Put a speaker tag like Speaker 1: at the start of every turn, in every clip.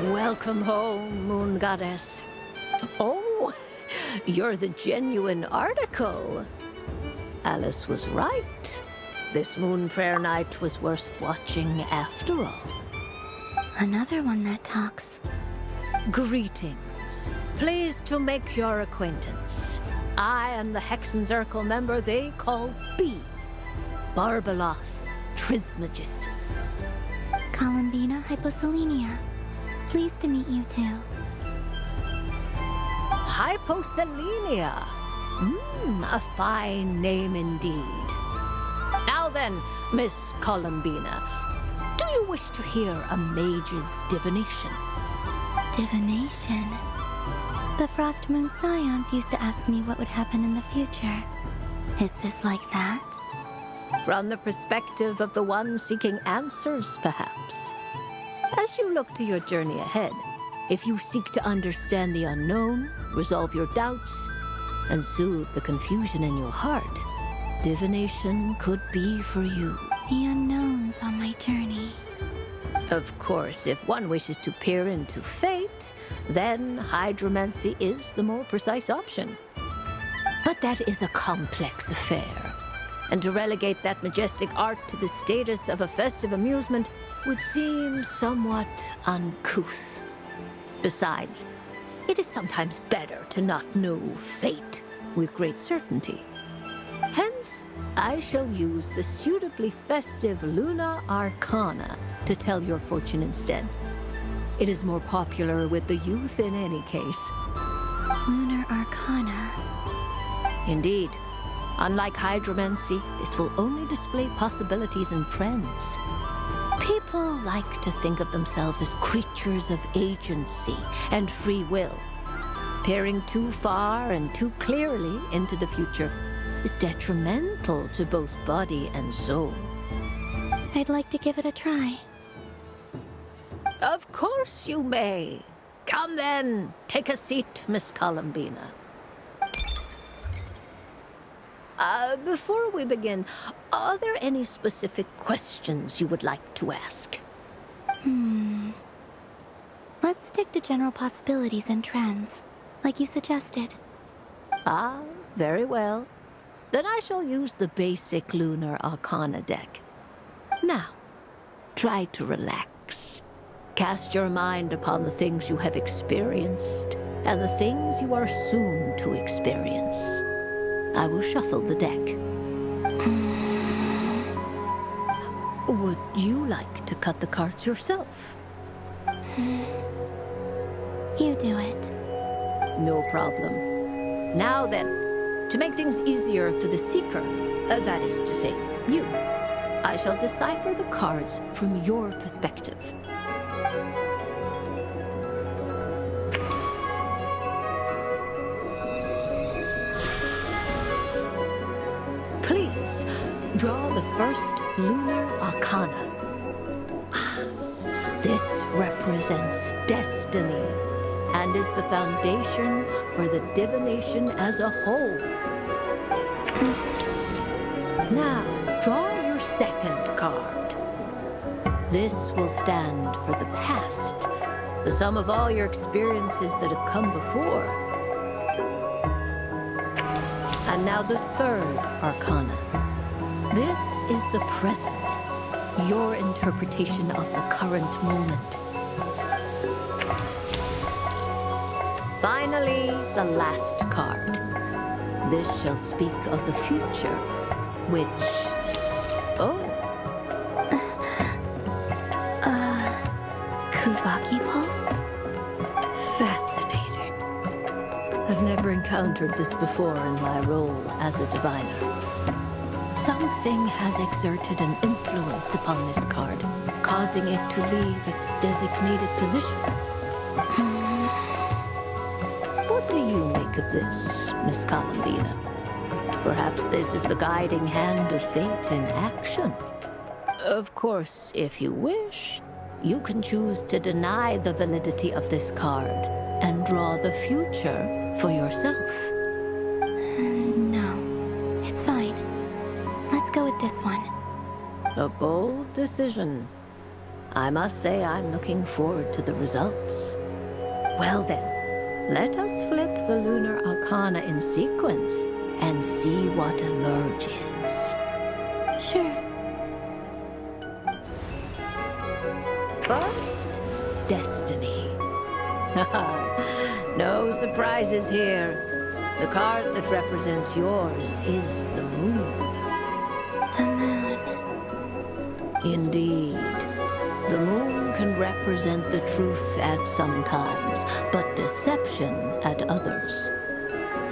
Speaker 1: Welcome home, Moon Goddess. Oh, you're the genuine article. Alice was right. This moon prayer night was worth watching after all.
Speaker 2: Another one that talks.
Speaker 1: Greetings. Pleased to make your acquaintance. I am the Hexenzirkel member they call B. Barbeloth, Trismegistus.
Speaker 2: Columbina Hyposelenia. Pleased to meet you too.
Speaker 1: Hyposelenia. A fine name indeed. Now then, Miss Columbina, do you wish to hear a mage's divination?
Speaker 2: Divination. The Frost Moon Scions used to ask me what would happen in the future. Is this like that?
Speaker 1: From the perspective of the one seeking answers, perhaps. As you look to your journey ahead, if you seek to understand the unknown, resolve your doubts, and soothe the confusion in your heart, divination could be for you.
Speaker 2: The unknowns on my journey.
Speaker 1: Of course, if one wishes to peer into fate, then hydromancy is the more precise option. But that is a complex affair, and to relegate that majestic art to the status of a festive amusement would seem somewhat uncouth. Besides, it is sometimes better to not know fate with great certainty. Hence, I shall use the suitably festive Luna Arcana to tell your fortune instead. It is more popular with the youth in any case.
Speaker 2: Lunar Arcana.
Speaker 1: Indeed. Unlike hydromancy, this will only display possibilities and trends. People like to think of themselves as creatures of agency and free will. Peering too far and too clearly into the future is detrimental to both body and soul.
Speaker 2: I'd like to give it a try.
Speaker 1: Of course you may. Come then, take a seat, Miss Columbina. Before we begin, are there any specific questions you would like to ask?
Speaker 2: Let's stick to general possibilities and trends, like you suggested.
Speaker 1: Ah, very well. Then I shall use the basic Lunar Arcana deck. Now, try to relax. Cast your mind upon the things you have experienced and the things you are soon to experience. I will shuffle the deck. Would you like to cut the cards yourself?
Speaker 2: You do it.
Speaker 1: No problem. Now then, to make things easier for the seeker, that is to say, you, I shall decipher the cards from your perspective. Please, draw the first Lunar Arcana. This represents destiny and is the foundation for the divination as a whole. Now, draw your second card. This will stand for the past, the sum of all your experiences that have come before. And now the third Arcana. This is the present, your interpretation of the current moment. Finally, the last card. This shall speak of the future, which... Oh.
Speaker 2: Kuvaki Pulse?
Speaker 1: Fascinating. I've never encountered this before in my role as a diviner. Something has exerted an influence upon this card, causing it to leave its designated position. What do you make of this, Miss Columbina? Perhaps this is the guiding hand of fate in action. Of course, if you wish, you can choose to deny the validity of this card and draw the future for yourself.
Speaker 2: No, it's fine. Let's go with this one.
Speaker 1: A bold decision. I must say I'm looking forward to the results. Well then, let us flip the lunar arcana in sequence and see what emerges.
Speaker 2: Sure.
Speaker 1: First, destiny. No surprises here. The card that represents yours is the moon.
Speaker 2: The moon.
Speaker 1: Indeed. The moon can represent the truth at some times, but deception at others.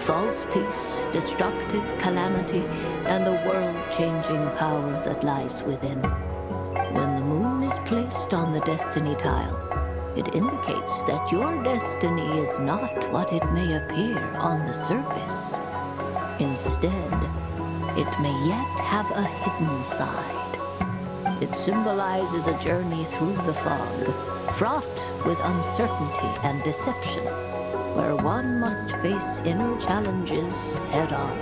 Speaker 1: False peace, destructive calamity, and the world-changing power that lies within. When the moon is placed on the destiny tile, it indicates that your destiny is not what it may appear on the surface. Instead, it may yet have a hidden side. It symbolizes a journey through the fog, fraught with uncertainty and deception, where one must face inner challenges head-on.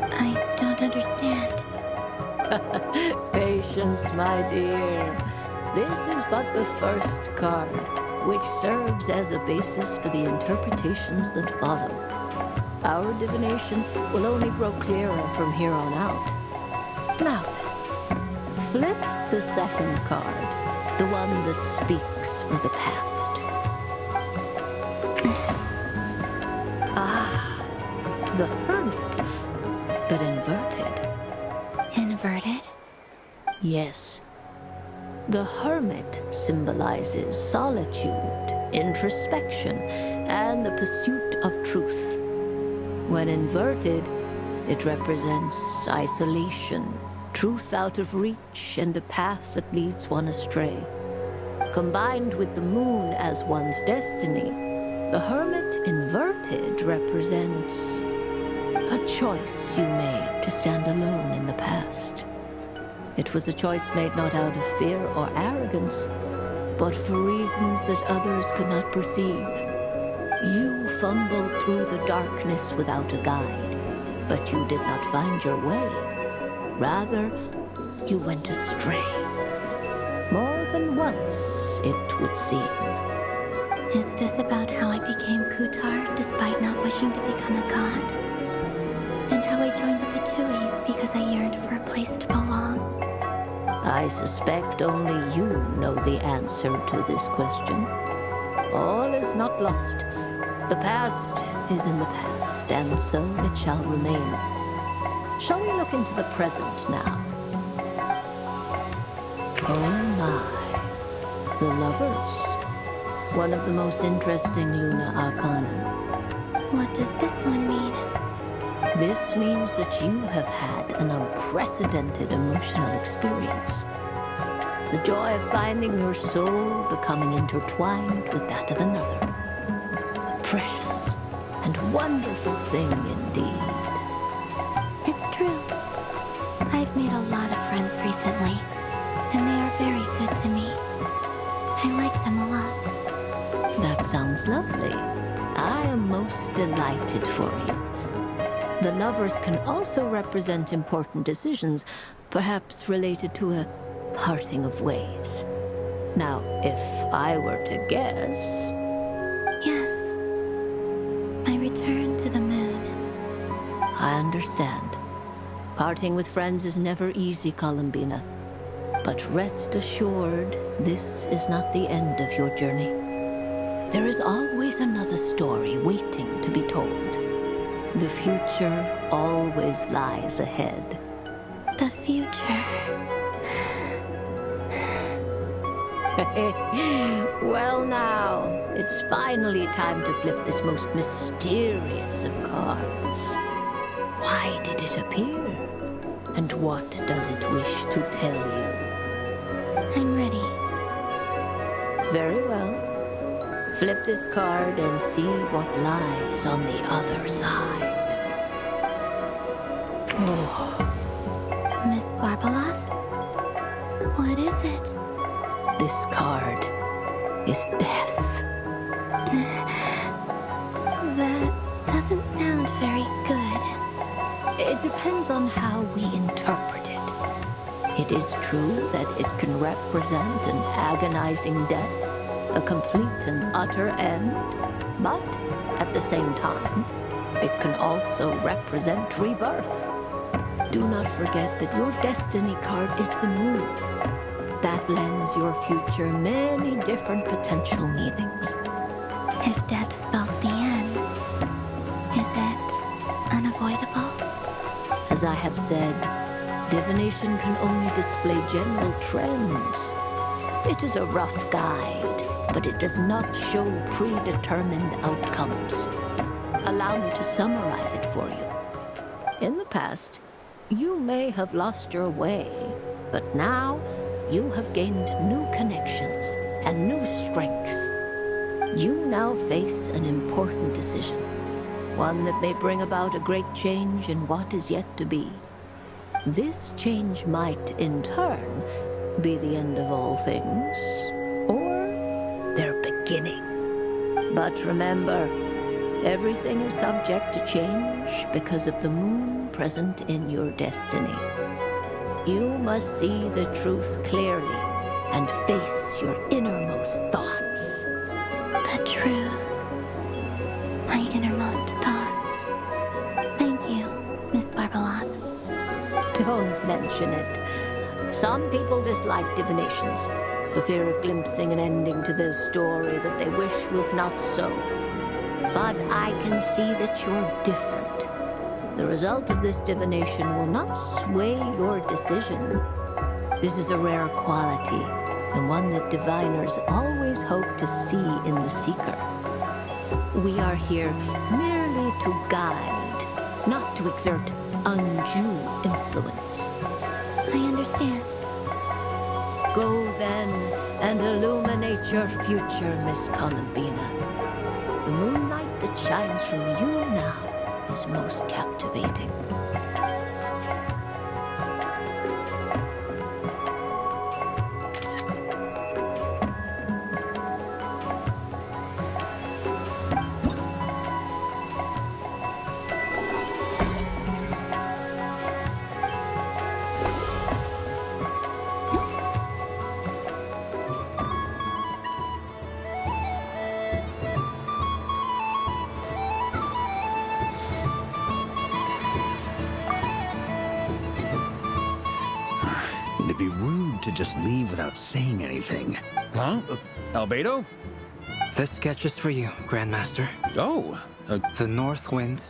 Speaker 2: I don't understand.
Speaker 1: Patience, my dear. This is but the first card, which serves as a basis for the interpretations that follow. Our divination will only grow clearer from here on out. Now then, flip the second card, the one that speaks for the past. The Hermit, but inverted.
Speaker 2: Inverted?
Speaker 1: Yes. The Hermit symbolizes solitude, introspection, and the pursuit of truth. When inverted, it represents isolation, truth out of reach, and a path that leads one astray. Combined with the moon as one's destiny, the Hermit inverted represents a choice you made to stand alone in the past. It was a choice made not out of fear or arrogance, but for reasons that others could not perceive. You fumbled through the darkness without a guide, but you did not find your way. Rather, you went astray. More than once, it would seem.
Speaker 2: Is this about how I became Kutar despite not wishing to become a god? And how I joined the Fatui because I yearned for a place to belong?
Speaker 1: I suspect only you know the answer to this question. All is not lost. The past is in the past, and so it shall remain. Shall we look into the present now? Oh my. The Lovers. One of the most interesting Luna Arcana.
Speaker 2: What does this one mean?
Speaker 1: This means that you have had an unprecedented emotional experience. The joy of finding your soul becoming intertwined with that of another. A precious and wonderful thing indeed.
Speaker 2: It's true. I've made a lot of friends recently, and they are very good to me. I like them a lot.
Speaker 1: That sounds lovely. I am most delighted for you. The Lovers can also represent important decisions, perhaps related to a parting of ways. Now, if I were to guess...
Speaker 2: Yes. I return to the moon.
Speaker 1: I understand. Parting with friends is never easy, Columbina. But rest assured, this is not the end of your journey. There is always another story waiting to be told. The future always lies ahead.
Speaker 2: The future.
Speaker 1: Well now, it's finally time to flip this most mysterious of cards. Why did it appear? And what does it wish to tell you?
Speaker 2: I'm ready.
Speaker 1: Very well. Flip this card and see what lies on the other side. Oh.
Speaker 2: Miss Barbeloth? What is it?
Speaker 1: This card is death.
Speaker 2: That doesn't sound very good.
Speaker 1: It depends on how we interpret it. It is true that it can represent an agonizing death, a complete and utter end, but at the same time, it can also represent rebirth. Do not forget that your destiny card is the moon. That lends your future many different potential meanings.
Speaker 2: If death spells the end, is it unavoidable?
Speaker 1: As I have said, divination can only display general trends. It is a rough guide, but it does not show predetermined outcomes. Allow me to summarize it for you. In the past, you may have lost your way, but now you have gained new connections and new strength. You now face an important decision, one that may bring about a great change in what is yet to be. This change might, in turn, be the end of all things, or their beginning. But remember, everything is subject to change because of the moon present in your destiny. You must see the truth clearly and face your innermost thoughts.
Speaker 2: The truth. My innermost thoughts. Thank you, Miss Barbeloth.
Speaker 1: Don't mention it. Some people dislike divinations, for fear of glimpsing an ending to their story that they wish was not so. But I can see that you're different. The result of this divination will not sway your decision. This is a rare quality, and one that diviners always hope to see in the seeker. We are here merely to guide, not to exert undue influence.
Speaker 2: I understand.
Speaker 1: Go then and illuminate your future, Miss Columbina. The moonlight that shines from you now is most captivating.
Speaker 3: It'd be rude to just leave without saying anything. Huh? Albedo?
Speaker 4: This sketch is for you, Grandmaster.
Speaker 3: Oh,
Speaker 4: The north wind